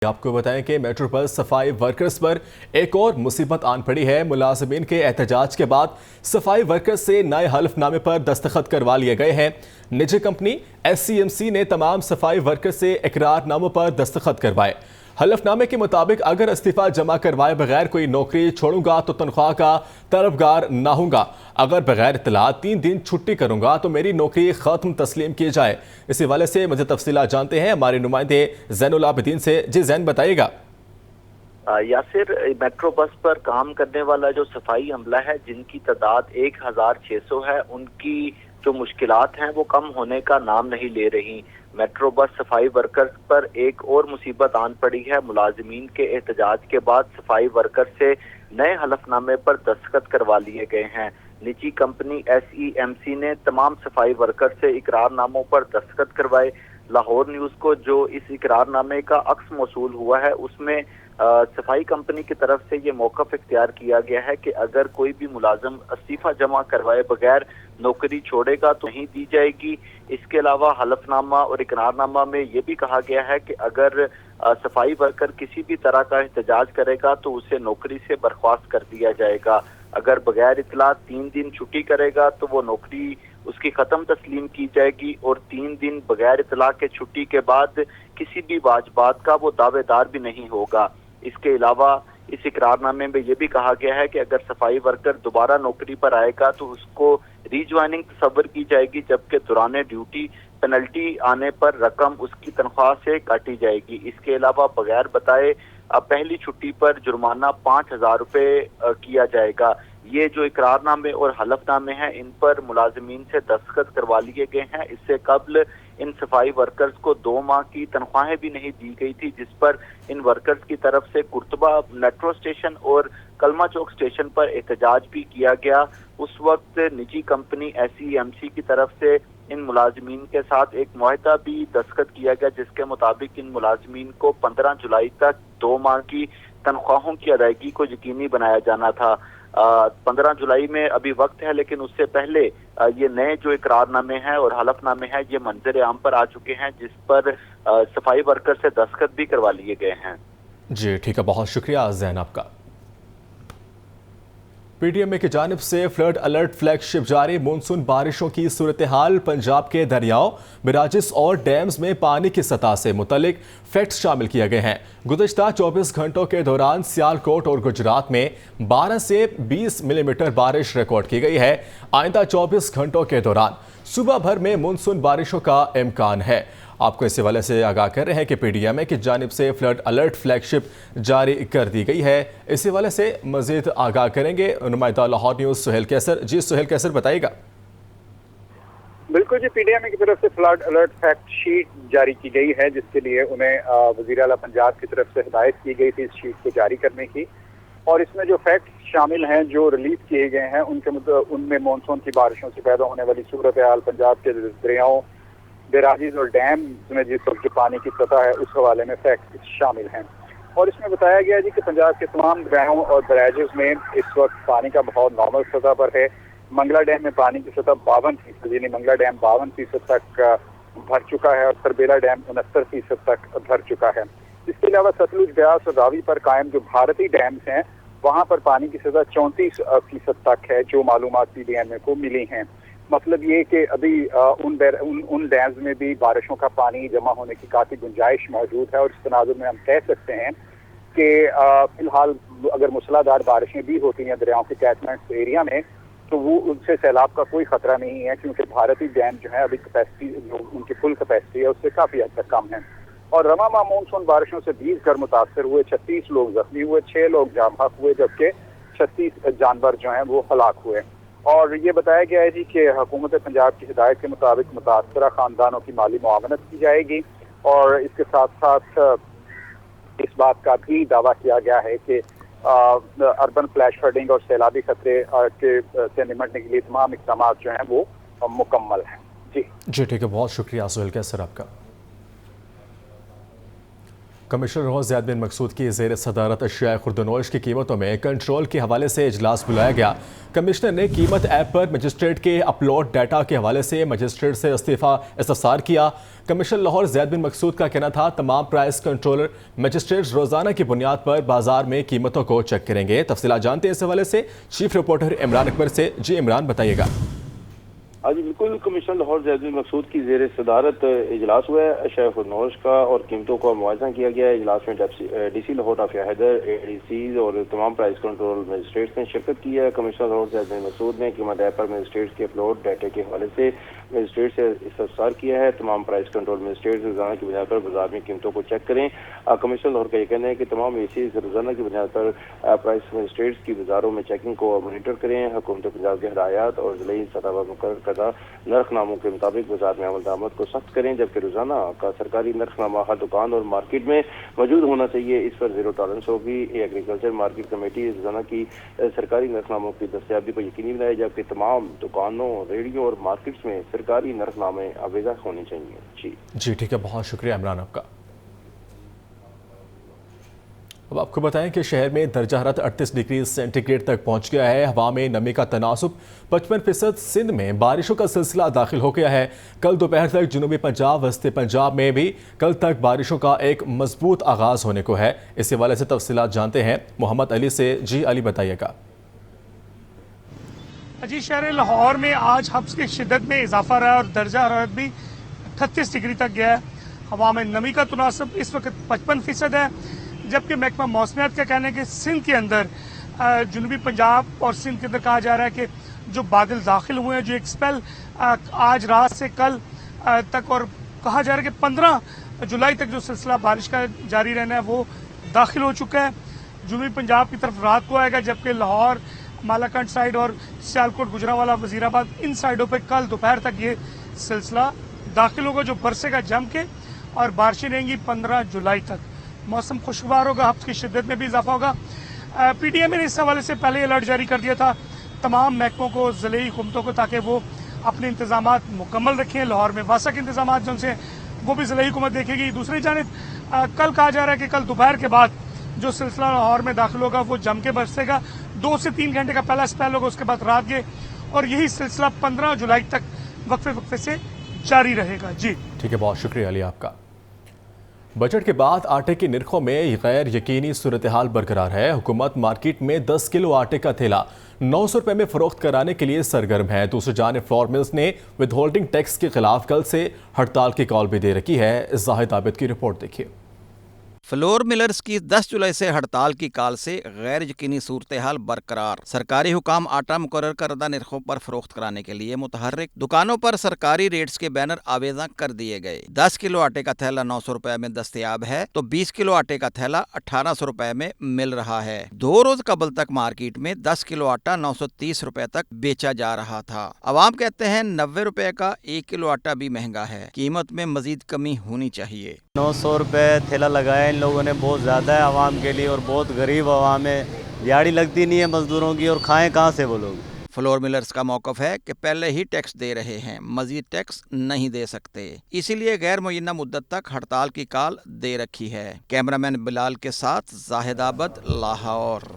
आपको बताएं कि मेट्रो पर सफाई वर्कर्स पर एक और मुसीबत आन पड़ी है। मुलाजिमीन के एहतजाज के बाद सफाई वर्कर्स से नए हल्फनामे पर दस्तखत करवा लिए गए हैं। निजी कंपनी SCMC ने तमाम सफाई वर्कर्स से इकरारनामों पर दस्तखत करवाए। हल्फनामे के मुताबिक अगर इस्तीफा जमा करवाए बगैर कोई नौकरी छोड़ूंगा तो तनख्वाह का तलबगार ना होऊंगा। अगर बगैर इत्तला 3 दिन छुट्टी करूंगा तो मेरी नौकरी खत्म तस्लीम की जाए। इस हवाले से मज़ीद तफसीलात जानते हैं हमारे नुमाइंदे ज़ैनुल आबिदीन से। जी ज़ैन, बताइएगा। यासिर, मेट्रो बस पर काम करने वाला जो सफाई अमला है जिनकी तादाद 1600 है, उनकी जो मुश्किलात हैं वो कम होने का नाम नहीं ले रही। मेट्रो बस सफाई वर्कर्स पर एक और मुसीबत आन पड़ी है। मुलाजिमीन के एहतजाज के बाद सफाई वर्कर्स से नए हलफनामे पर दस्तखत करवा लिए गए हैं। निजी कंपनी SEMC ने तमाम सफाई वर्कर्स से इकरारनामों पर दस्तखत करवाए। लाहौर न्यूज़ को जो इस इकरारनामे का अक्स मौसूल हुआ है उसमें सफाई कंपनी की तरफ से ये मौक़िफ़ इख्तियार किया गया है कि अगर कोई भी मुलाजम इस्तीफा जमा करवाए बगैर नौकरी छोड़ेगा तो नहीं दी जाएगी। इसके अलावा हलफनामा और इकरारनामा में ये भी कहा गया है कि अगर सफाई वर्कर किसी भी तरह का एहतजाज करेगा तो उसे नौकरी से बर्खास्त कर दिया जाएगा। अगर बगैर इत्तला 3 दिन छुट्टी करेगा तो वो नौकरी उसकी ख़त्म तस्लीम की जाएगी और 3 दिन बगैर इत्तला के छुट्टी के बाद किसी भी वाजबात का वो दावेदार भी नहीं होगा। इसके अलावा इस इकरारनामे में ये भी कहा गया है कि अगर सफाई वर्कर दोबारा नौकरी पर आएगा तो उसको रीज्वाइनिंग तस्वर की जाएगी, जबकि दौरान ड्यूटी पेनल्टी आने पर रकम उसकी तनख्वाह से काटी जाएगी। इसके अलावा बगैर बताए पहली छुट्टी पर जुर्माना 5000 रुपये किया जाएगा। ये जो इकरारनामे और हलफनामे हैं इन पर मुलाजिमीन से दस्तखत करवा लिए गए हैं। इससे कबल इन सफाई वर्कर्स को 2 माह की तनख्वाहें भी नहीं दी गई थी, जिस पर इन वर्कर्स की तरफ से कुर्तबा मेट्रो स्टेशन और कलमा चौक स्टेशन पर एहतजाज भी किया गया। उस वक्त निजी कंपनी SEMC की तरफ से इन मुलाजिमीन के साथ एक मुआहदा भी दस्तखत किया गया, जिसके मुताबिक इन मुलाजिमीन को 15 जुलाई तक 2 माह की तनख्वाहों की अदायगी को यकीनी बनाया जाना था। 15 जुलाई में अभी वक्त है, लेकिन उससे पहले ये नए जो इकरारनामे हैं और हलफनामे हैं ये मंजर आम पर आ चुके हैं, जिस पर सफाई वर्कर से दस्तखत भी करवा लिए गए हैं। जी ठीक है, बहुत शुक्रिया ज़ैन आपका। PTMA की जानिब से फ्लड अलर्ट फ्लैगशिप जारी। मानसून बारिशों की सूरत हाल, पंजाब के दरियाओं, बराजिस और डैम्स में पानी की सतह से मुतल्लिक फैक्ट्स शामिल किए गए हैं। गुज़श्ता 24 घंटों के दौरान सियालकोट और गुजरात में 12 से 20 मिलीमीटर बारिश रिकॉर्ड की गई है। आइंदा 24 घंटों के दौरान सुबह भर में मानसून बारिशों का इम्कान है। आपको इस हवाले से आगाह कर रहे हैं कि PTMA की जानिब से फ्लड अलर्ट फ्लैगशिप जारी कर दी गई है। इस हवाले से मजीद आगाह करेंगे नुमाइंदा लाहौर न्यूज़ सुहेल कैसर। जी सुहेल कैसर, बताइएगा। बिल्कुल जी, PTMA की तरफ से फ्लड अलर्ट फैक्ट शीट जारी की गई है, जिसके लिए उन्हें वज़ीर आला पंजाब की तरफ से हिदायत की गई थी इस शीट को जारी करने की। और इसमें जो फैक्ट शामिल हैं जो रिलीज किए गए हैं उनमें मानसून की बारिशों से पैदा होने वाली सूरत हाल, पंजाब के दरियाओं, बैराजेस और डैम में जिस वक्त जो पानी की सतह है उस हवाले में फैक्ट शामिल हैं। और इसमें बताया गया जी कि पंजाब के तमाम दरियाओं और बैराजेस में इस वक्त पानी का बहाव नॉर्मल सतह पर है। मंगला डैम में पानी की सतह 52%, यानी मंगला डैम 52% तक भर चुका है और सरबेला डैम 69% तक भर चुका है। इसके अलावा सतलुज, ब्यास और रावी पर कायम जो भारतीय डैम्स हैं वहाँ पर पानी की सतह 34% तक है, जो मालूमात PTMA को मिली हैं। मतलब ये कि अभी उन डैम्स में भी बारिशों का पानी जमा होने की काफ़ी गुंजाइश मौजूद है। और इस तनाजुर में हम कह सकते हैं कि फिलहाल अगर मूसलाधार बारिशें भी होती हैं दरियाओं के कैचमेंट एरिया में तो वो उनसे सैलाब का कोई खतरा नहीं है, क्योंकि भारतीय डैम जो है अभी कैपेसिटी जो उनकी फुल कैपेसिटी है उससे काफ़ी हद तक कम है। और रवा मानसून बारिशों से 20 घर मुतासर हुए, 36 लोग जख्मी हुए, 6 लोग जाम बहक हुए, जबकि 36 जानवर जो हैं वो हलाक हुए। और ये बताया गया है जी कि हुकूमत पंजाब की हिदायत के मुताबिक मुतासरा ख़ानदानों की माली मुआवनत की जाएगी। और इसके साथ साथ इस बात का भी दावा किया गया है कि अर्बन फ्लैश फ्लडिंग और सैलाबी खतरे से निपटने के लिए तमाम इक़दाम जो हैं वो मुकम्मल हैं। जी ठीक है, बहुत शुक्रिया सुहेल कैसर आपका। कमिश्नर रोज ज़ैद बिन मकसूद की ज़ेर सदारत अशिया खुर्दनोश की कीमतों में कंट्रोल के हवाले से इजलास बुलाया गया। कमिश्नर ने कीमत ऐप पर मजिस्ट्रेट के अपलोड डाटा के हवाले से मजिस्ट्रेट से इस्तीफ़ा इस्तफसार किया। कमिश्नर लाहौर ज़ैद बिन मकसूद का कहना था तमाम प्राइस कंट्रोलर मजिस्ट्रेट रोज़ाना की बुनियाद पर बाजार में कीमतों को चेक करेंगे। तफसीलात जानते हैं इस हवाले से चीफ रिपोर्टर इमरान अकबर से। जी इमरान, बताइएगा। हाँ जी बिल्कुल, कमिश्नर लाहौर ज़ैद बिन मकसूद की ज़ेर सदारत इजलास हुआ है। अशिया खुर्दनोश का और कीमतों का मुआयना किया गया है। इजलास में DC लाहौर राफिया हैदर, ADCs और तमाम प्राइस कंट्रोल मजिस्ट्रेट्स ने शिरकत की है। कमिश्नर लाहौर ज़ैद बिन मकसूद ने कीमत ऐप पर मजिस्ट्रेट्स के अपलोड डाटा के हवाले से मजिस्ट्रेट से इस्तफसार किया है। तमाम प्राइस कंट्रोल मजिस्ट्रेट्स रोजाना की बुनियाद पर बाजार में कीमतों को चेक करें। कमिश्नर लाहौर का ये कहना है कि तमाम ACs रोजाना की बुनियाद पर प्राइस मजिस्ट्रेट्स की बाजारों में चेकिंग को मॉनिटर करें। हुकूमत पंजाब के हिदायत और ज़िली सतह पर मुकर्रर करदा नरखनामों के मुताबिक बाजार में अमल दरामद को सख्त करें, जबकि रोजाना का सरकारी नरखनामा हर दुकान और मार्केट में मौजूद होना चाहिए। इस पर जीरो टॉलरेंस होगी। एग्रीकल्चर मार्केट कमेटी रोजाना की सरकारी नरखनामों की दस्तयाबी को यकीनी बनाए, जबकि तमाम दुकानों, रेडियो और मार्केट्स में सरकारी नरखनामे आवेजा होने चाहिए। जी ठीक है, बहुत शुक्रिया इमरान आपका। अब आपको बताएं कि शहर में दर्जा हरारत 38 डिग्री सेंटीग्रेड तक पहुंच गया है। हवा में नमी का तनासुब 55%। सिंध में बारिशों का सिलसिला दाखिल हो गया है। कल दोपहर तक जनूबी पंजाब, वस्ती पंजाब में भी कल तक बारिशों का एक मजबूत आगाज होने को है। इस हवाले से तफसीलात जानते हैं मोहम्मद अली से। जी अली, बताइएगा। जी, शहर लाहौर में आज हब्स की शिद्दत में इजाफा रहा और दर्जा हरारत भी 38 डिग्री तक गया है। हवा में नमी का तनासुब इस वक्त 55% है, जबकि महकमा मौसमियात का कहना है कि सिंध के अंदर, जनूबी पंजाब और सिंध के अंदर कहा जा रहा है कि जो बादल दाखिल हुए हैं, जो एक स्पेल आज रात से कल तक, और कहा जा रहा है कि 15 जुलाई तक जो सिलसिला बारिश का जारी रहना है वो दाखिल हो चुका है। जनूबी पंजाब की तरफ रात को आएगा, जबकि लाहौर, मालाकंड साइड और सियालकोट, गुजरांवाला, वजीराबाद, इन साइडों पर कल दोपहर तक ये सिलसिला दाखिल होगा, जो बरसेगा जम के, और बारिशें रहेंगी 15 जुलाई तक। मौसम खुशगवार होगा, हफ्ते की शिद्दत में भी इजाफा होगा। PTM ने इस हवाले से पहले अलर्ट जारी कर दिया था तमाम महकमों को, ज़िले हुकूमतों को, ताकि वो अपने इंतजामात मुकम्मल रखें। लाहौर में वासा के इंतजामात जो उनसे वो भी ज़िले हुकूमत देखेगी। दूसरी जानिब कल कहा जा रहा है कि कल दोपहर के बाद जो सिलसिला लाहौर में दाखिल होगा वो जम के बरसेगा। 2 से 3 घंटे का पहला स्पेल होगा, उसके बाद रात के, और यही सिलसिला 15 जुलाई तक वक्फे से जारी रहेगा। जी ठीक है, बहुत शुक्रिया अली आपका। बजट के बाद आटे की निर्खों में गैर यकीनी सूरत हाल बरकरार है। हुकूमत मार्केट में 10 किलो आटे का थैला 900 रुपये में फरोख्त कराने के लिए सरगर्म है। दूसरी जानिब फ्लोर मिल्स ने विद होल्डिंग टैक्स के खिलाफ कल से हड़ताल की कॉल भी दे रखी है। जाहिद आबिद की रिपोर्ट देखिए। फ्लोर मिलर्स की 10 जुलाई से हड़ताल की काल से गैर यकीनी सूरत हाल बरकरार। सरकारी हुकाम आटा मुकर्रर करदा निर्खों पर फरोख्त कराने के लिए मुतहर्रिक दुकानों पर सरकारी रेट्स के बैनर आवेजा कर दिए गए। 10 किलो आटे का थैला 900 रुपए में दस्तयाब है, तो 20 किलो आटे का थैला 1800 रुपए में मिल रहा है। 2 रोज कबल तक मार्केट में 10 किलो आटा 930 रुपए तक बेचा जा रहा था। अवाम कहते हैं 90 रुपए का 1 किलो आटा भी महंगा है, कीमत में मजीद कमी होनी चाहिए। 900 रुपए थैला लगाया इन लोगों ने, बहुत ज़्यादा है आवाम के लिए, और बहुत गरीब आवाम है, दिहाड़ी लगती नहीं है मजदूरों की, और खाएं कहाँ से वो लोग। फ्लोर मिलर्स का मौकफ है कि पहले ही टैक्स दे रहे हैं, मजीद टैक्स नहीं दे सकते, इसीलिए गैर मुय्यना मुद्दत तक हड़ताल की काल दे रखी है। कैमरामैन बिलाल के साथ जाहिद आबिद, लाहौर।